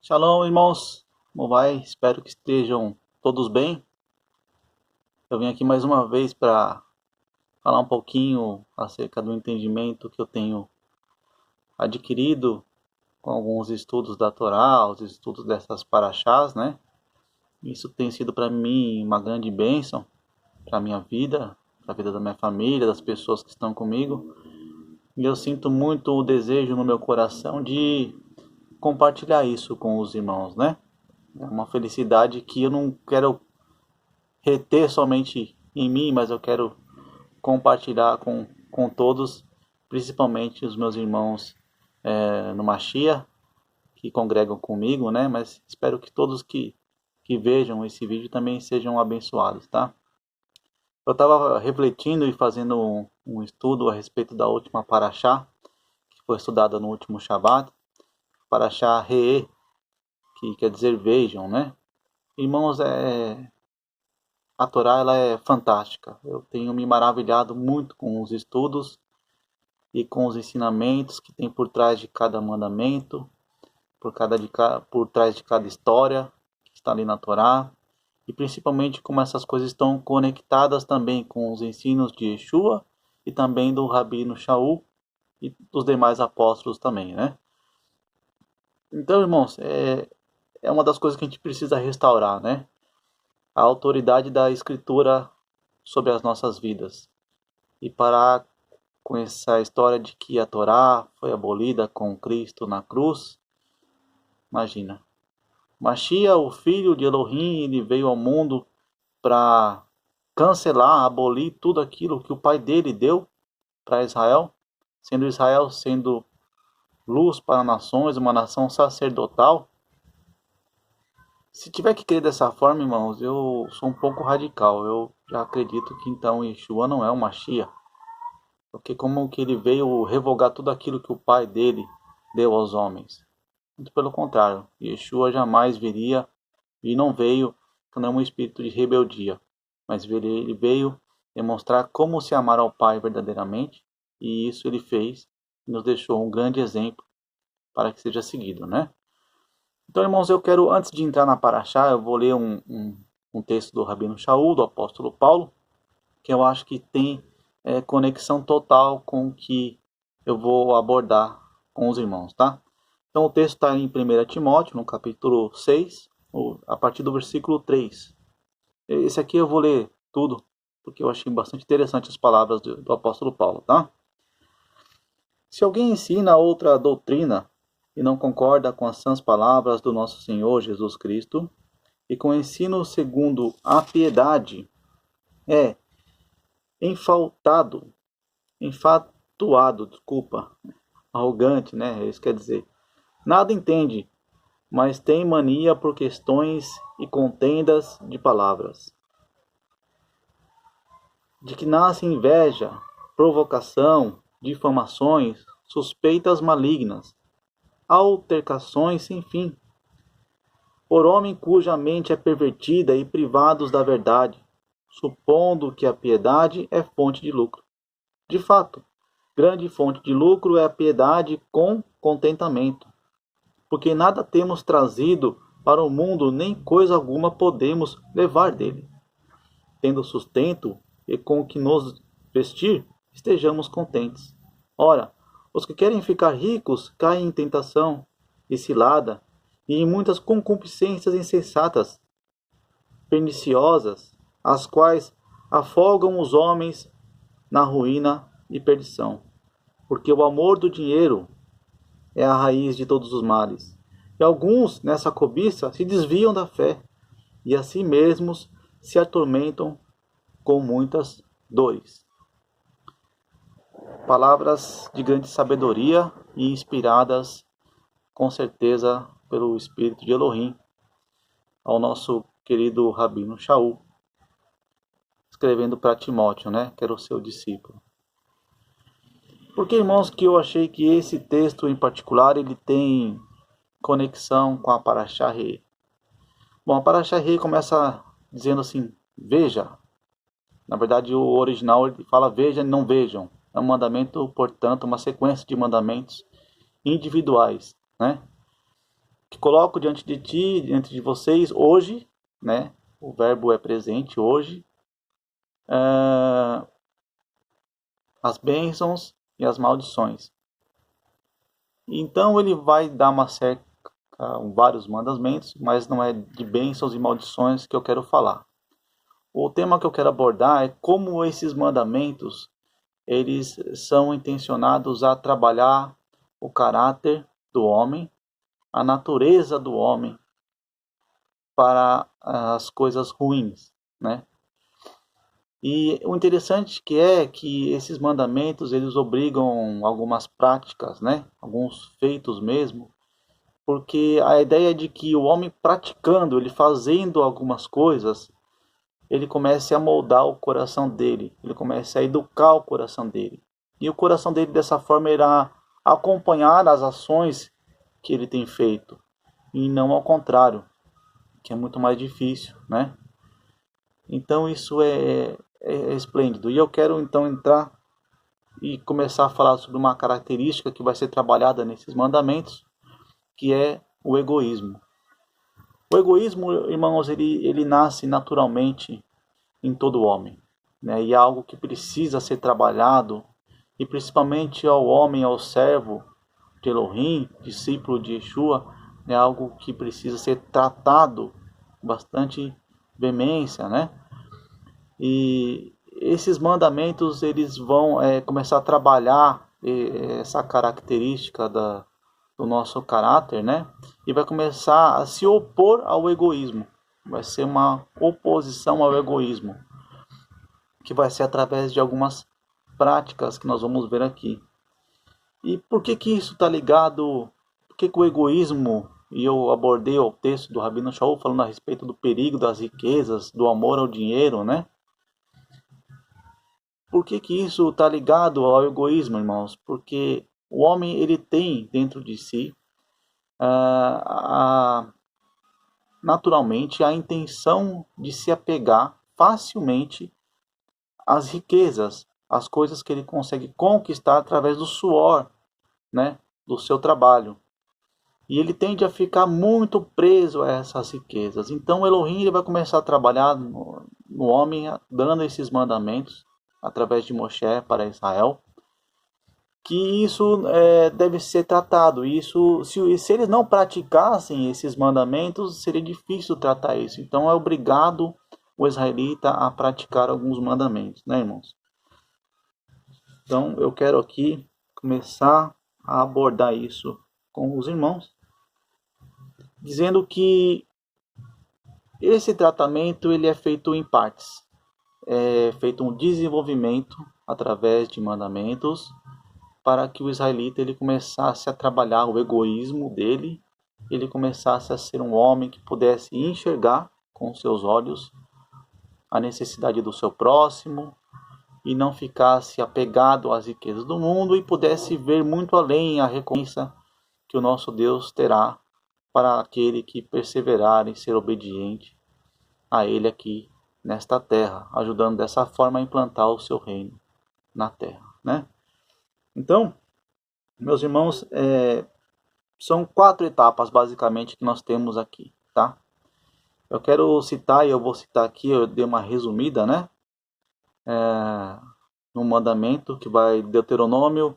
Shalom, irmãos. Como vai? Espero que estejam todos bem. Eu vim aqui mais uma vez para falar um pouquinho acerca do entendimento que eu tenho adquirido com alguns estudos da Torá, os estudos dessas paraxás, né? Isso tem sido para mim uma grande bênção para a minha vida, para a vida da minha família, das pessoas que estão comigo. E eu sinto muito o desejo no meu coração de compartilhar isso com os irmãos, né? É uma felicidade que eu não quero reter somente em mim, mas eu quero compartilhar com todos, principalmente os meus irmãos no Machia, que congregam comigo, né? Mas espero que todos que vejam esse vídeo também sejam abençoados, tá? Eu estava refletindo e fazendo um estudo a respeito da última Paraxá, que foi estudada no último Shabat, Paraxá Re'eh, que quer dizer vejam, né? Irmãos, a Torá ela é fantástica. Eu tenho me maravilhado muito com os estudos e com os ensinamentos que tem por trás de cada mandamento, por trás de cada história que está ali na Torá, e principalmente como essas coisas estão conectadas também com os ensinos de Yeshua e também do Rabino Shaul e dos demais apóstolos também, né? Então, irmãos, é uma das coisas que a gente precisa restaurar, né? A autoridade da Escritura sobre as nossas vidas. E parar com essa história de que a Torá foi abolida com Cristo na cruz. Imagina. Machia, o filho de Elohim, ele veio ao mundo para cancelar, abolir tudo aquilo que o pai dele deu para Israel, sendo luz para nações, uma nação sacerdotal. Se tiver que crer dessa forma, irmãos, eu sou um pouco radical. Eu já acredito que então Yeshua não é o Machia. Porque como que ele veio revogar tudo aquilo que o pai dele deu aos homens? Muito pelo contrário, Yeshua jamais viria e não veio com nenhum espírito de rebeldia, mas ele veio demonstrar como se amar ao Pai verdadeiramente, e isso ele fez e nos deixou um grande exemplo para que seja seguido, né? Então, irmãos, eu quero, antes de entrar na Paraxá, eu vou ler um texto do Rabino Shaul, do apóstolo Paulo, que eu acho que tem conexão total com o que eu vou abordar com os irmãos, tá? Então o texto está em 1 Timóteo, no capítulo 6, a partir do versículo 3. Esse aqui eu vou ler tudo, porque eu achei bastante interessante as palavras do apóstolo Paulo, tá? Se alguém ensina outra doutrina e não concorda com as sãs palavras do nosso Senhor Jesus Cristo, e com o ensino segundo a piedade, é enfatuado, arrogante, né? Isso quer dizer, nada entende, mas tem mania por questões e contendas de palavras, de que nasce inveja, provocação, difamações, suspeitas malignas, altercações sem fim, por homem cuja mente é pervertida e privados da verdade, supondo que a piedade é fonte de lucro. De fato, grande fonte de lucro é a piedade com contentamento, porque nada temos trazido para o mundo, nem coisa alguma podemos levar dele. Tendo sustento e com o que nos vestir, estejamos contentes. Ora, os que querem ficar ricos caem em tentação e cilada, e em muitas concupiscências insensatas, perniciosas, as quais afogam os homens na ruína e perdição. Porque o amor do dinheiro é a raiz de todos os males. E alguns, nessa cobiça, se desviam da fé, e a si mesmos se atormentam com muitas dores. Palavras de grande sabedoria e inspiradas, com certeza, pelo Espírito de Elohim, ao nosso querido Rabino Shaul, escrevendo para Timóteo, né, que era o seu discípulo. Porque, irmãos, que eu achei que esse texto em particular, ele tem conexão com a Paraxá Re'eh. Bom, a Paraxá Re'eh começa dizendo assim, veja. Na verdade, o original ele fala veja e não vejam. É um mandamento, portanto, uma sequência de mandamentos individuais, né? coloco diante de ti, diante de vocês, hoje, né? O verbo é presente, hoje, as bênçãos e as maldições. Então ele vai dar vários mandamentos, mas não é de bênçãos e maldições que eu quero falar. O tema que eu quero abordar é como esses mandamentos eles são intencionados a trabalhar o caráter do homem, a natureza do homem para as coisas ruins, né? E o interessante é que esses mandamentos eles obrigam algumas práticas, né? Alguns feitos mesmo, porque a ideia é de que o homem praticando, ele fazendo algumas coisas, ele comece a moldar o coração dele, ele comece a educar o coração dele. E o coração dele dessa forma irá acompanhar as ações que ele tem feito, e não ao contrário, que é muito mais difícil, né? Então isso é esplêndido. E eu quero então entrar e começar a falar sobre uma característica que vai ser trabalhada nesses mandamentos, que é o egoísmo. O egoísmo, irmãos, ele nasce naturalmente em todo homem, né? E é algo que precisa ser trabalhado, e principalmente ao homem, ao servo de Elohim, discípulo de Yeshua, é algo que precisa ser tratado com bastante veemência, né? E esses mandamentos eles vão começar a trabalhar essa característica do nosso caráter, né? E vai começar a se opor ao egoísmo. Vai ser uma oposição ao egoísmo, que vai ser através de algumas práticas que nós vamos ver aqui. E por que isso está ligado? Por que o egoísmo, e eu abordei o texto do Rabino Shaul falando a respeito do perigo das riquezas, do amor ao dinheiro, né? Por que isso está ligado ao egoísmo, irmãos? Porque o homem ele tem dentro de si naturalmente a intenção de se apegar facilmente às riquezas, às coisas que ele consegue conquistar através do suor, né, do seu trabalho. E ele tende a ficar muito preso a essas riquezas. Então o Elohim ele vai começar a trabalhar no homem, dando esses mandamentos através de Moshe para Israel, que isso deve ser tratado. Isso, se eles não praticassem esses mandamentos, seria difícil tratar isso. Então é obrigado o israelita a praticar alguns mandamentos, né, irmãos? Então eu quero aqui começar a abordar isso com os irmãos, dizendo que esse tratamento ele é feito em partes. É feito um desenvolvimento através de mandamentos para que o israelita ele começasse a trabalhar o egoísmo dele, ele começasse a ser um homem que pudesse enxergar com seus olhos a necessidade do seu próximo e não ficasse apegado às riquezas do mundo e pudesse ver muito além a recompensa que o nosso Deus terá para aquele que perseverar em ser obediente a Ele aqui nesta terra, ajudando dessa forma a implantar o seu reino na terra, né? Então, meus irmãos, são 4 etapas basicamente que nós temos aqui, tá? Eu quero citar, e eu vou citar aqui, eu dei uma resumida, né? No mandamento que vai Deuteronômio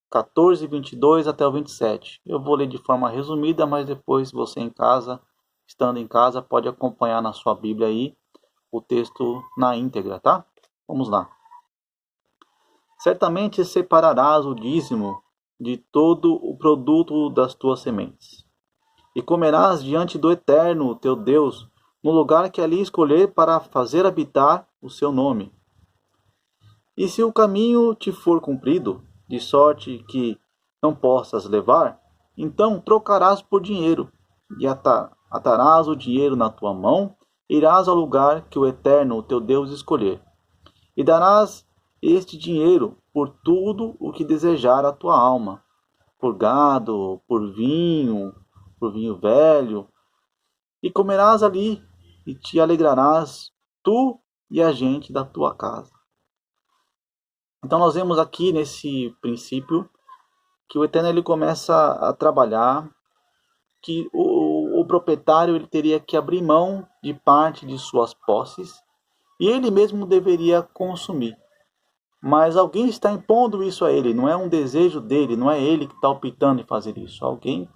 14, 22 até o 27. Eu vou ler de forma resumida, mas depois você em casa, estando em casa, pode acompanhar na sua Bíblia aí o texto na íntegra, tá? Vamos lá. Certamente separarás o dízimo de todo o produto das tuas sementes, e comerás diante do Eterno, teu Deus, no lugar que ali escolher para fazer habitar o seu nome. E se o caminho te for comprido, de sorte que não possas levar, então trocarás por dinheiro, e atarás o dinheiro na tua mão, irás ao lugar que o Eterno, o teu Deus, escolher, e darás este dinheiro por tudo o que desejar a tua alma, por gado, por vinho velho, e comerás ali, e te alegrarás, tu e a gente da tua casa. Então nós vemos aqui nesse princípio que o Eterno ele começa a trabalhar que o proprietário ele teria que abrir mão de parte de suas posses e ele mesmo deveria consumir. Mas alguém está impondo isso a ele, não é um desejo dele, não é ele que está optando em fazer isso. Alguém,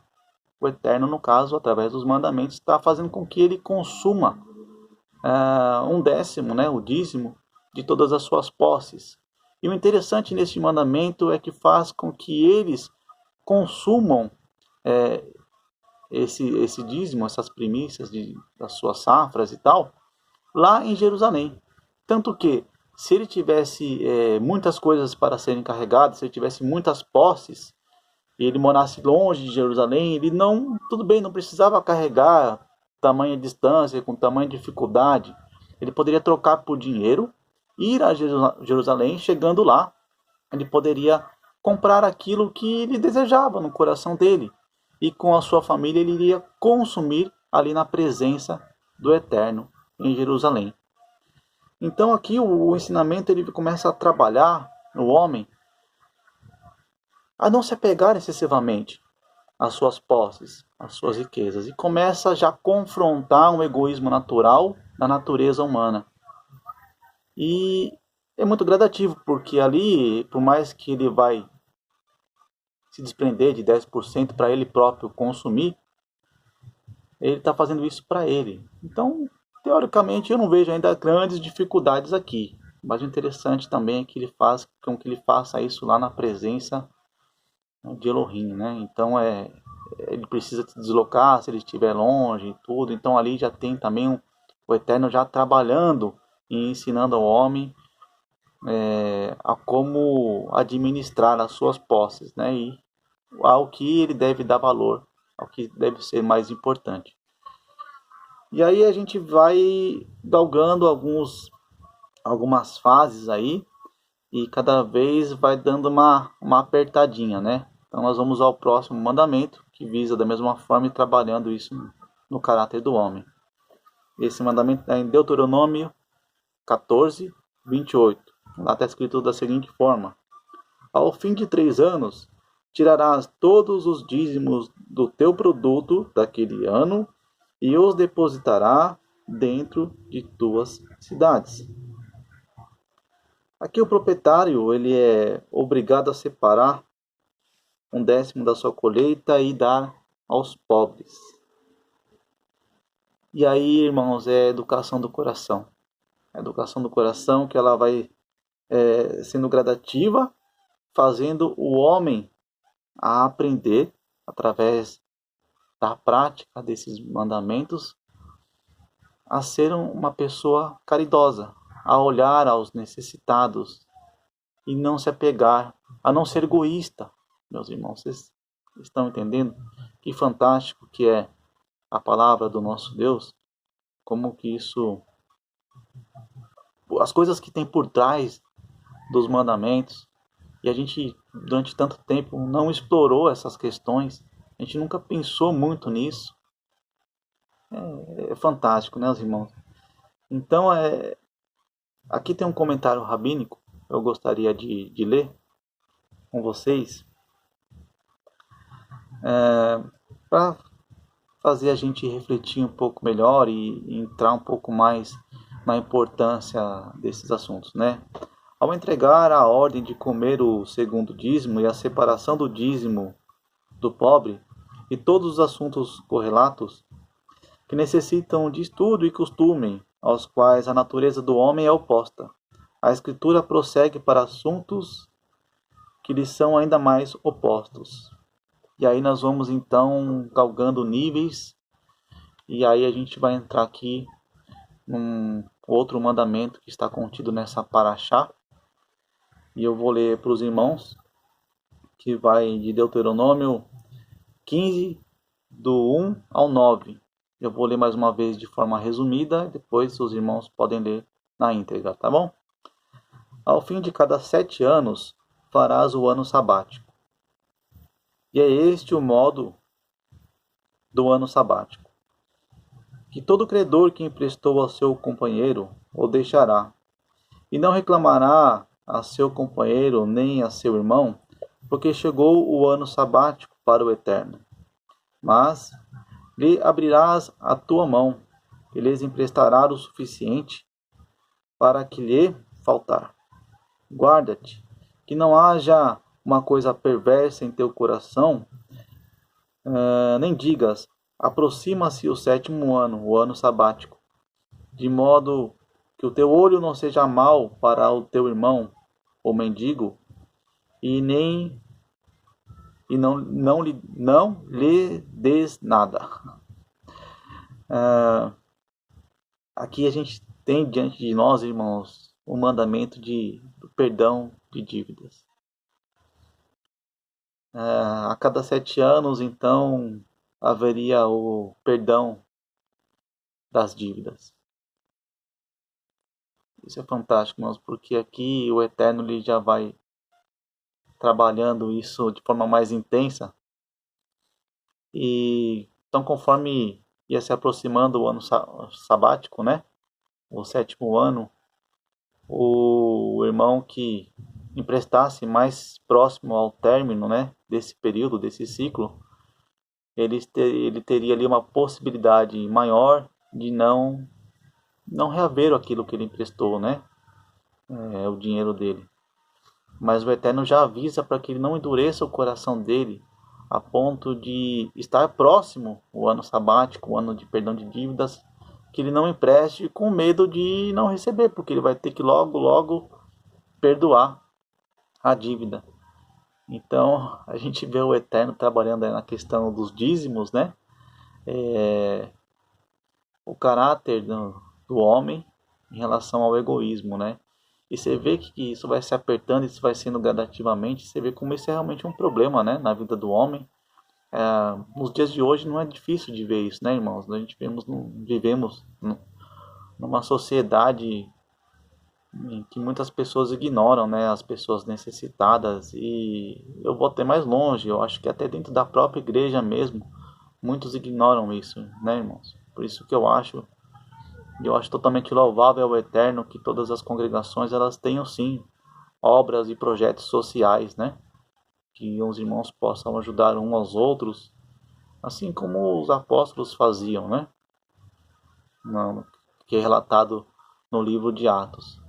o Eterno, no caso, através dos mandamentos, está fazendo com que ele consuma um décimo, né, o dízimo, de todas as suas posses. E o interessante neste mandamento é que faz com que eles consumam esse dízimo, essas primícias das suas safras e tal, lá em Jerusalém. Tanto que, se ele tivesse muitas coisas para serem carregadas, se ele tivesse muitas posses, e ele morasse longe de Jerusalém, ele não, tudo bem, não precisava carregar tamanha distância, com tamanha dificuldade. Ele poderia trocar por dinheiro, ir a Jerusalém, chegando lá, ele poderia comprar aquilo que ele desejava no coração dele. E com a sua família ele iria consumir ali na presença do Eterno em Jerusalém. Então aqui o ensinamento ele começa a trabalhar no homem a não se apegar excessivamente às suas posses, às suas riquezas, e começa já a confrontar um egoísmo natural da natureza humana. E é muito gradativo, porque ali, por mais que ele vai se desprender de 10% para ele próprio consumir, ele está fazendo isso para ele. Então, teoricamente, eu não vejo ainda grandes dificuldades aqui. Mas o interessante também é que ele faz com que ele faça isso lá na presença de Elohim, né? Então ele precisa se deslocar se ele estiver longe e tudo. Então ali já tem também o Eterno já trabalhando e ensinando ao homem a como administrar as suas posses, né? E ao que ele deve dar valor, ao que deve ser mais importante. E aí a gente vai galgando algumas fases aí e cada vez vai dando uma apertadinha, né? Então nós vamos ao próximo mandamento, que visa da mesma forma e trabalhando isso no caráter do homem. Esse mandamento está em Deuteronômio 14, 28. Lá está escrito da seguinte forma: ao fim de 3 anos, tirarás todos os dízimos do teu produto daquele ano e os depositarás dentro de tuas cidades. Aqui o proprietário ele é obrigado a separar um décimo da sua colheita e dar aos pobres. E aí, irmãos, é educação do coração. A educação do coração que ela vai sendo gradativa, fazendo o homem a aprender através da prática desses mandamentos a ser uma pessoa caridosa, a olhar aos necessitados e não se apegar, a não ser egoísta. Meus irmãos, vocês estão entendendo que fantástico que é a palavra do nosso Deus? Como que isso, as coisas que tem por trás dos mandamentos, e a gente durante tanto tempo não explorou essas questões, a gente nunca pensou muito nisso. É fantástico, né, os irmãos? Então, aqui tem um comentário rabínico, eu gostaria de ler com vocês, para fazer a gente refletir um pouco melhor e entrar um pouco mais na importância desses assuntos, né? Ao entregar a ordem de comer o segundo dízimo e a separação do dízimo do pobre e todos os assuntos correlatos que necessitam de estudo e costume, aos quais a natureza do homem é oposta, a Escritura prossegue para assuntos que lhes são ainda mais opostos. E aí nós vamos então galgando níveis, e aí a gente vai entrar aqui num outro mandamento que está contido nessa paraxá, e eu vou ler para os irmãos, que vai de Deuteronômio 15, do 1 ao 9. Eu vou ler mais uma vez de forma resumida, depois os irmãos podem ler na íntegra, tá bom? Ao fim de cada 7 anos, farás o ano sabático. E é este o modo do ano sabático: que todo credor que emprestou ao seu companheiro o deixará, e não reclamará a seu companheiro nem a seu irmão, porque chegou o ano sabático para o Eterno. mas lhe abrirás a tua mão, e lhes emprestarás o suficiente para que lhe faltar. Guarda-te, que não haja uma coisa perversa em teu coração, nem digas, aproxima-se o 7º ano, o ano sabático, de modo que o teu olho não seja mau para o teu irmão, ou mendigo, e nem não lhe des nada. Aqui a gente tem diante de nós, irmãos, o mandamento do perdão de dívidas. A cada 7 anos, então, haveria o perdão das dívidas. Isso é fantástico, irmãos, porque aqui o Eterno ele já vai trabalhando isso de forma mais intensa. E então, conforme ia se aproximando o ano sabático, né? O 7º ano, o irmão que emprestasse mais próximo ao término, né, desse período, desse ciclo, ele teria ali uma possibilidade maior de não reaver aquilo que ele emprestou, né, o dinheiro dele. Mas o Eterno já avisa para que ele não endureça o coração dele a ponto de estar próximo o ano sabático, o ano de perdão de dívidas, que ele não empreste com medo de não receber, porque ele vai ter que logo perdoar a dívida. Então a gente vê o Eterno trabalhando aí na questão dos dízimos, né? O caráter do homem em relação ao egoísmo, né? E você vê que isso vai se apertando, isso vai sendo gradativamente, você vê como isso é realmente um problema, né, na vida do homem. Nos dias de hoje não é difícil de ver isso, né, irmãos? A gente vivemos numa sociedade em que muitas pessoas ignoram, né, as pessoas necessitadas. E eu vou até mais longe, eu acho que até dentro da própria igreja mesmo, muitos ignoram isso, né, irmãos? Por isso que eu acho totalmente louvável ao Eterno que todas as congregações elas tenham sim obras e projetos sociais, né? Que os irmãos possam ajudar uns aos outros, assim como os apóstolos faziam, né? Não, que é relatado no livro de Atos.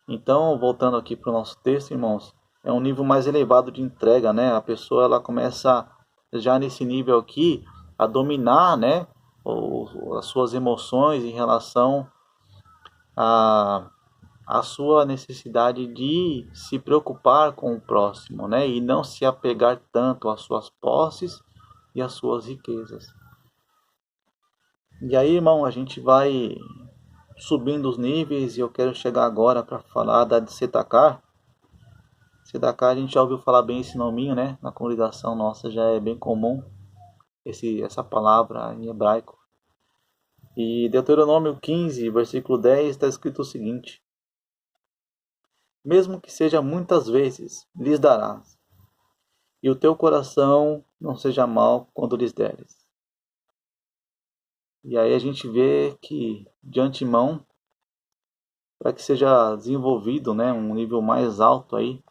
Então, voltando aqui para o nosso texto, irmãos, é um nível mais elevado de entrega, né? A pessoa ela começa já nesse nível aqui a dominar, né? As suas emoções em relação a sua necessidade de se preocupar com o próximo, né? E não se apegar tanto às suas posses e às suas riquezas. E aí, irmão, a gente vai subindo os níveis e eu quero chegar agora para falar da de Setacar. Setacar a gente já ouviu falar bem esse nominho, né? Na congregação nossa já é bem comum essa palavra em hebraico. E Deuteronômio 15, versículo 10, está escrito o seguinte: mesmo que seja muitas vezes, lhes darás, e o teu coração não seja mau quando lhes deres. E aí a gente vê que, de antemão, para que seja desenvolvido, né, um nível mais alto aí,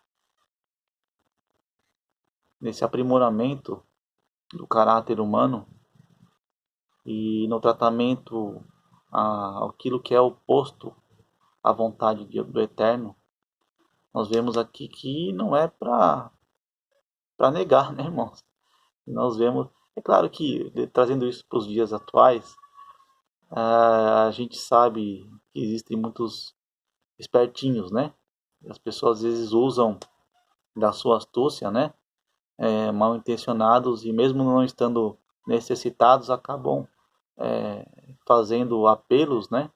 nesse aprimoramento do caráter humano e no tratamento aquilo que é oposto à vontade do Eterno, nós vemos aqui que não é para negar, né, irmãos? Nós vemos, é claro que trazendo isso para os dias atuais, a gente sabe que existem muitos espertinhos, né? As pessoas às vezes usam da sua astúcia, né? Mal intencionados e mesmo não estando necessitados acabam fazendo apelos, né?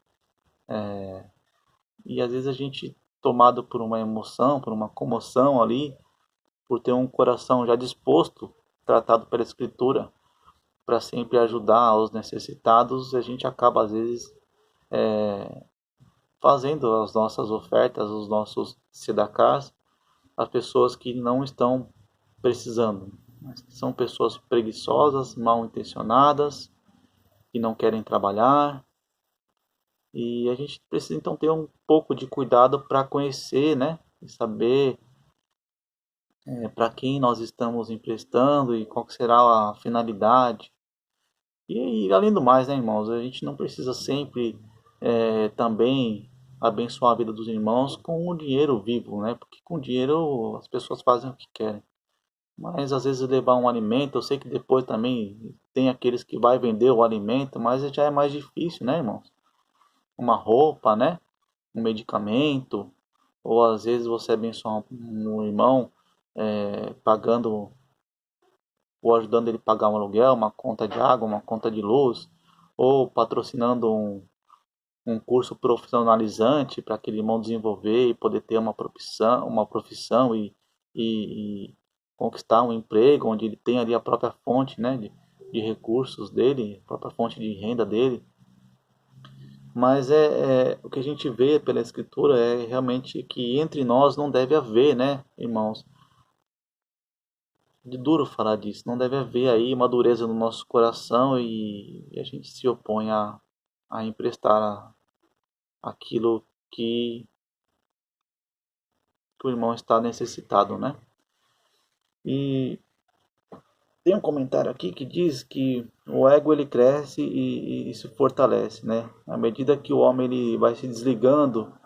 E às vezes a gente tomado por uma emoção, por uma comoção ali, por ter um coração já disposto, tratado pela Escritura, para sempre ajudar os necessitados, a gente acaba às vezes fazendo as nossas ofertas, os nossos sedacás, às pessoas que não estão precisando. São pessoas preguiçosas, mal intencionadas, que não querem trabalhar. E a gente precisa então ter um pouco de cuidado para conhecer, né? E saber para quem nós estamos emprestando e qual que será a finalidade. E além do mais, né, irmãos, a gente não precisa sempre também abençoar a vida dos irmãos com o dinheiro vivo, né? Porque com dinheiro as pessoas fazem o que querem. Mas às vezes levar um alimento, eu sei que depois também tem aqueles que vai vender o alimento, mas já é mais difícil, né, irmãos? Uma roupa, né? Um medicamento, ou às vezes você abençoa um irmão pagando ou ajudando ele a pagar um aluguel, uma conta de água, uma conta de luz, ou patrocinando um curso profissionalizante para aquele irmão desenvolver e poder ter uma profissão e conquistar um emprego onde ele tem ali a própria fonte, né, de recursos dele, a própria fonte de renda dele. Mas o que a gente vê pela escritura é realmente que entre nós não deve haver, né, irmãos? De duro falar disso, não deve haver aí uma dureza no nosso coração e a gente se opõe a emprestar aquilo que o irmão está necessitado, né? E tem um comentário aqui que diz que o ego ele cresce e se fortalece, né? À medida que o homem ele vai se desligando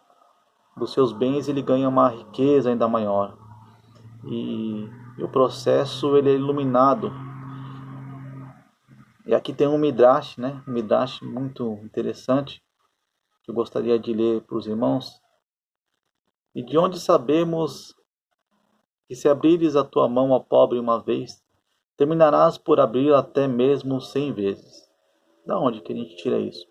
dos seus bens, ele ganha uma riqueza ainda maior. E o processo ele é iluminado. E aqui tem um midrash, né? Um midrash muito interessante que eu gostaria de ler para os irmãos. E de onde sabemos que se abrires a tua mão ao pobre uma vez, terminarás por abrir até mesmo 100 vezes. Da onde que a gente tira isso?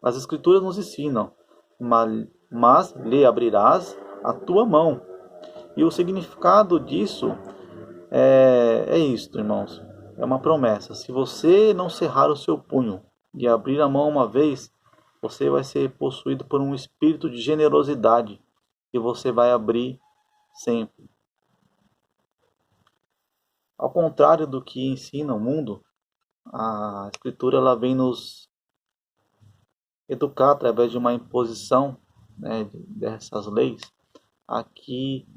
As escrituras nos ensinam, mas lhe abrirás a tua mão. E o significado disso é isto, irmãos. É uma promessa. Se você não cerrar o seu punho e abrir a mão uma vez, você vai ser possuído por um espírito de generosidade que você vai abrir sempre. Ao contrário do que ensina o mundo, a Escritura ela vem nos educar através de uma imposição, né, dessas leis, a que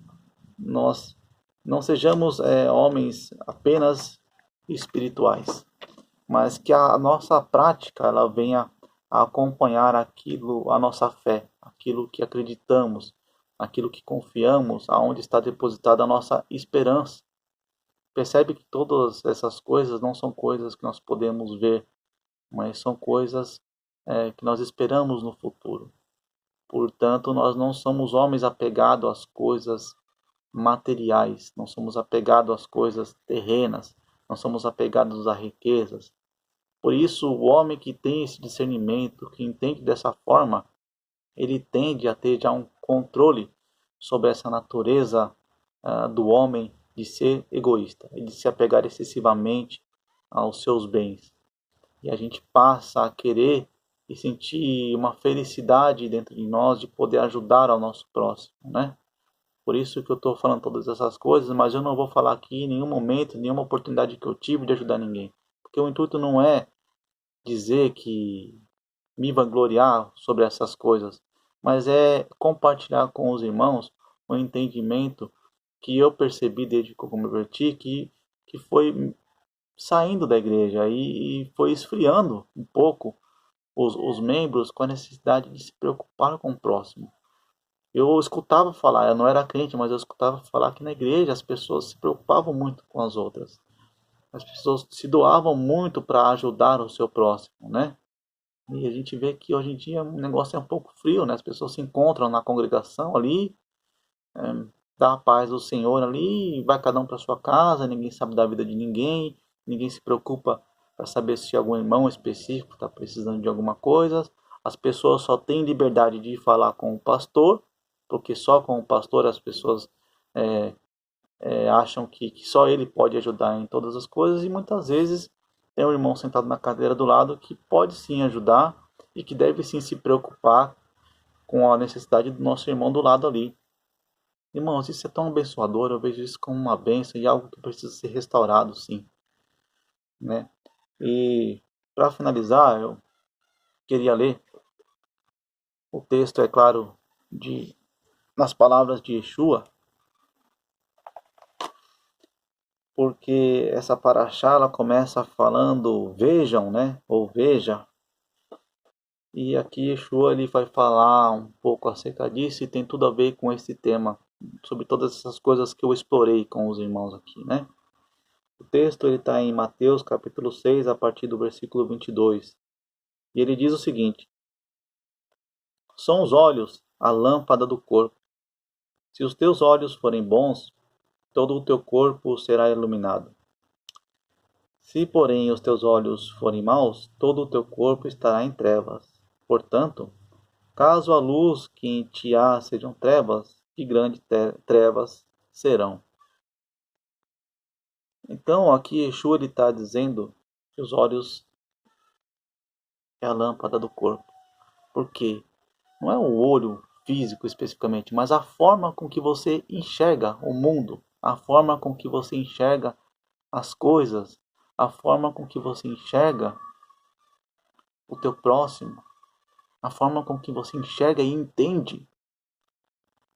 nós não sejamos homens apenas espirituais, mas que a nossa prática ela venha a acompanhar aquilo, a nossa fé, aquilo que acreditamos, aquilo que confiamos, aonde está depositada a nossa esperança. Percebe que todas essas coisas não são coisas que nós podemos ver, mas são coisas que nós esperamos no futuro. Portanto, nós não somos homens apegados às coisas materiais, não somos apegados às coisas terrenas, não somos apegados a riquezas. Por isso, o homem que tem esse discernimento, que entende dessa forma, ele tende a ter já um controle sobre essa natureza do homem de ser egoísta e de se apegar excessivamente aos seus bens. E a gente passa a querer e sentir uma felicidade dentro de nós de poder ajudar ao nosso próximo, né? Por isso que eu estou falando todas essas coisas, mas eu não vou falar aqui em nenhum momento, nenhuma oportunidade que eu tive de ajudar ninguém. Porque o intuito não é dizer que me vangloriar sobre essas coisas, mas é compartilhar com os irmãos o entendimento que eu percebi desde que eu me converti, que foi saindo da igreja e foi esfriando um pouco os membros com a necessidade de se preocupar com o próximo. Eu escutava falar, eu não era crente, mas eu escutava falar que na igreja as pessoas se preocupavam muito com as outras. As pessoas se doavam muito para ajudar o seu próximo, né? E a gente vê que hoje em dia o negócio é um pouco frio, né? As pessoas se encontram na congregação ali, dá a paz do Senhor ali, vai cada um para sua casa, ninguém sabe da vida de ninguém, ninguém se preocupa para saber se algum irmão específico está precisando de alguma coisa. As pessoas só têm liberdade de falar com o pastor, porque só com o pastor as pessoas acham que só ele pode ajudar em todas as coisas, e muitas vezes tem um irmão sentado na cadeira do lado que pode sim ajudar e que deve sim se preocupar com a necessidade do nosso irmão do lado ali. Irmãos, isso é tão abençoador, eu vejo isso como uma bênção e algo que precisa ser restaurado, sim, né? E para finalizar, eu queria ler o texto, é claro, nas palavras de Yeshua, porque essa paraxá ela começa falando vejam, né? Ou veja. E aqui Yeshua ele vai falar um pouco acerca disso e tem tudo a ver com esse tema, sobre todas essas coisas que eu explorei com os irmãos aqui, né? O texto está em Mateus capítulo 6, a partir do versículo 22. E ele diz o seguinte: são os olhos a lâmpada do corpo. Se os teus olhos forem bons, todo o teu corpo será iluminado. Se, porém, os teus olhos forem maus, todo o teu corpo estará em trevas. Portanto, caso a luz que em ti há sejam trevas, que grandes trevas serão. Então, aqui Yeshua está dizendo que os olhos é a lâmpada do corpo. Por quê? Não é o olho físico especificamente, mas a forma com que você enxerga o mundo, a forma com que você enxerga as coisas, a forma com que você enxerga o teu próximo, a forma com que você enxerga e entende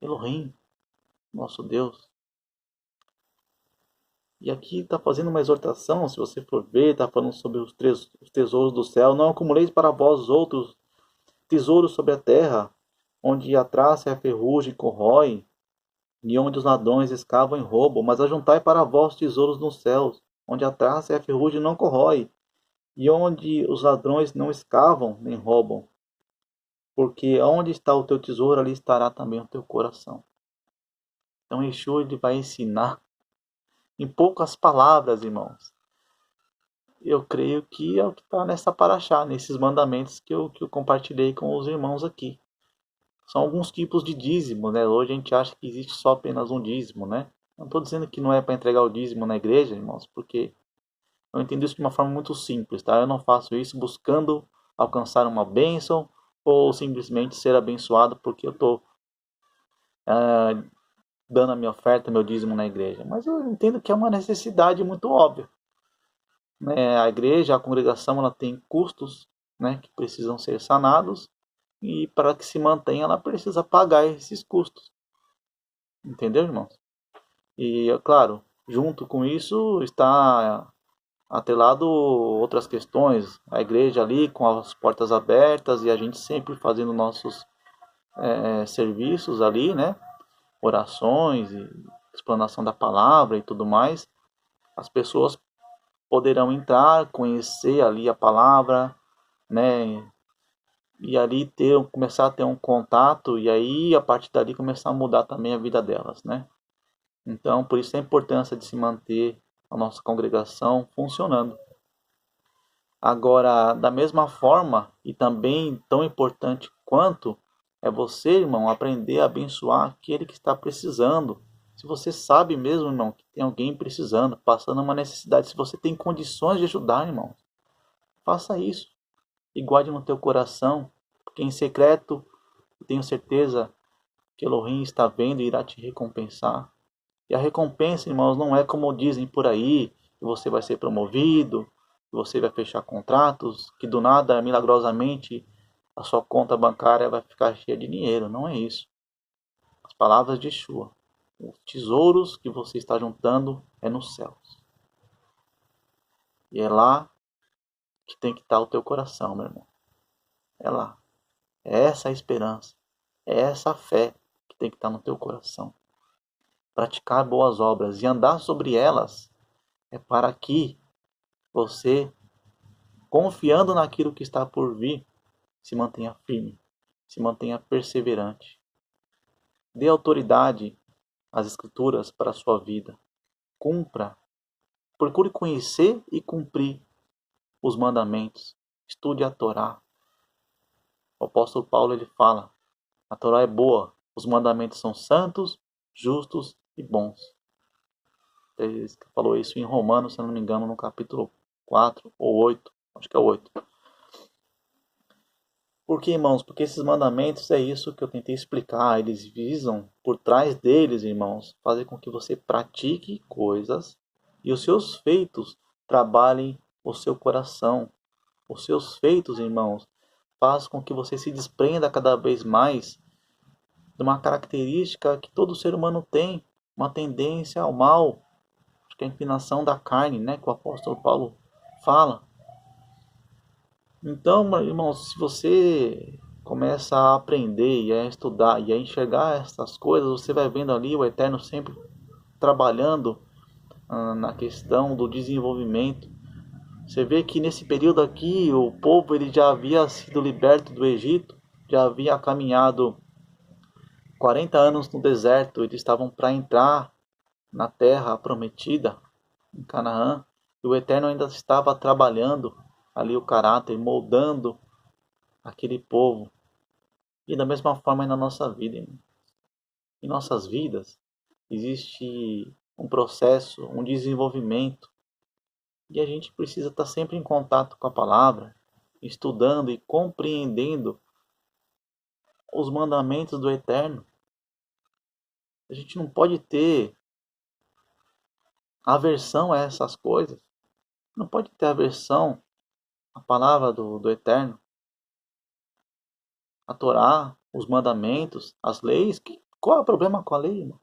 Elohim, nosso Deus. E aqui está fazendo uma exortação, se você for ver, está falando sobre os tesouros do céu. Não acumuleis para vós outros tesouros sobre a terra, onde a traça e a ferrugem corrói, e onde os ladrões escavam e roubam, mas ajuntai para vós tesouros nos céus, onde a traça e a ferrugem não corrói, e onde os ladrões não escavam nem roubam. Porque onde está o teu tesouro, ali estará também o teu coração. Então Yeshua ele vai ensinar em poucas palavras, irmãos. Eu creio que é o que está nessa paraxá, nesses mandamentos que eu compartilhei com os irmãos aqui. São alguns tipos de dízimo, né? Hoje a gente acha que existe só apenas um dízimo, né? Não estou dizendo que não é para entregar o dízimo na igreja, irmãos, porque eu entendo isso de uma forma muito simples, tá? Eu não faço isso buscando alcançar uma bênção ou simplesmente ser abençoado porque eu estou dando a minha oferta, meu dízimo na igreja. Mas eu entendo que é uma necessidade muito óbvia, né? A igreja, a congregação, ela tem custos, né, que precisam ser sanados e para que se mantenha ela precisa pagar esses custos. Entendeu, irmãos? E, é claro, junto com isso está atrelado outras questões. A igreja ali com as portas abertas e a gente sempre fazendo nossos serviços ali, né? Orações e explanação da palavra e tudo mais. As pessoas poderão entrar, conhecer ali a palavra, né? E ali começar a ter um contato e aí a partir dali começar a mudar também a vida delas, né? Então, por isso a importância de se manter a nossa congregação funcionando. Agora, da mesma forma, e também tão importante quanto, é você, irmão, aprender a abençoar aquele que está precisando. Se você sabe mesmo, irmão, que tem alguém precisando, passando uma necessidade, se você tem condições de ajudar, irmão, faça isso. E guarde no teu coração, porque em secreto, eu tenho certeza que Elohim está vendo e irá te recompensar. E a recompensa, irmãos, não é como dizem por aí, que você vai ser promovido, que você vai fechar contratos, que do nada, milagrosamente, a sua conta bancária vai ficar cheia de dinheiro. Não é isso. As palavras de Yeshua. Os tesouros que você está juntando é nos céus. E é lá que tem que estar o teu coração, meu irmão. É lá. É essa a esperança. É essa a fé que tem que estar no teu coração. Praticar boas obras e andar sobre elas é para que você, confiando naquilo que está por vir, se mantenha firme, se mantenha perseverante. Dê autoridade às Escrituras para a sua vida. Cumpra, procure conhecer e cumprir os mandamentos. Estude a Torá. O apóstolo Paulo ele fala, a Torá é boa, os mandamentos são santos, justos e bons. Ele falou isso em Romanos, se não me engano, no capítulo 4 ou 8, acho que é o 8. Por que, irmãos? Porque esses mandamentos é isso que eu tentei explicar. Eles visam, por trás deles, irmãos, fazer com que você pratique coisas e os seus feitos trabalhem o seu coração. Os seus feitos, irmãos, fazem com que você se desprenda cada vez mais de uma característica que todo ser humano tem, uma tendência ao mal. Acho que é a inclinação da carne, né, que o apóstolo Paulo fala. Então, irmão, se você começa a aprender e a estudar e a enxergar essas coisas, você vai vendo ali o Eterno sempre trabalhando na questão do desenvolvimento. Você vê que nesse período aqui o povo ele já havia sido liberto do Egito, já havia caminhado 40 anos no deserto, eles estavam para entrar na terra prometida, em Canaã, e o Eterno ainda estava trabalhando ali o caráter, moldando aquele povo. E da mesma forma na nossa vida, irmão. Em nossas vidas existe um processo, um desenvolvimento, e a gente precisa estar sempre em contato com a palavra, estudando e compreendendo os mandamentos do Eterno. A gente não pode ter aversão a essas coisas. Não pode ter aversão à palavra do Eterno, a Torá, os mandamentos, as leis. Qual é o problema com a lei, irmão?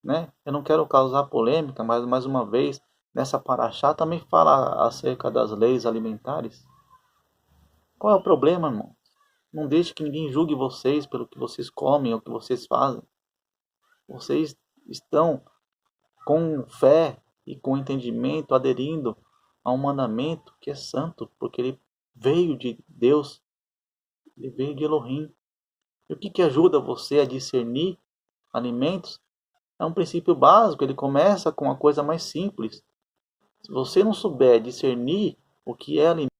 Né? Eu não quero causar polêmica, mas mais uma vez, nessa paraxá também fala acerca das leis alimentares. Qual é o problema, irmão? Não deixe que ninguém julgue vocês pelo que vocês comem ou que vocês fazem. Vocês estão com fé e com entendimento aderindo a um mandamento que é santo, porque ele veio de Deus, ele veio de Elohim. E o que ajuda você a discernir alimentos? É um princípio básico, ele começa com a coisa mais simples. Se você não souber discernir o que é alimento,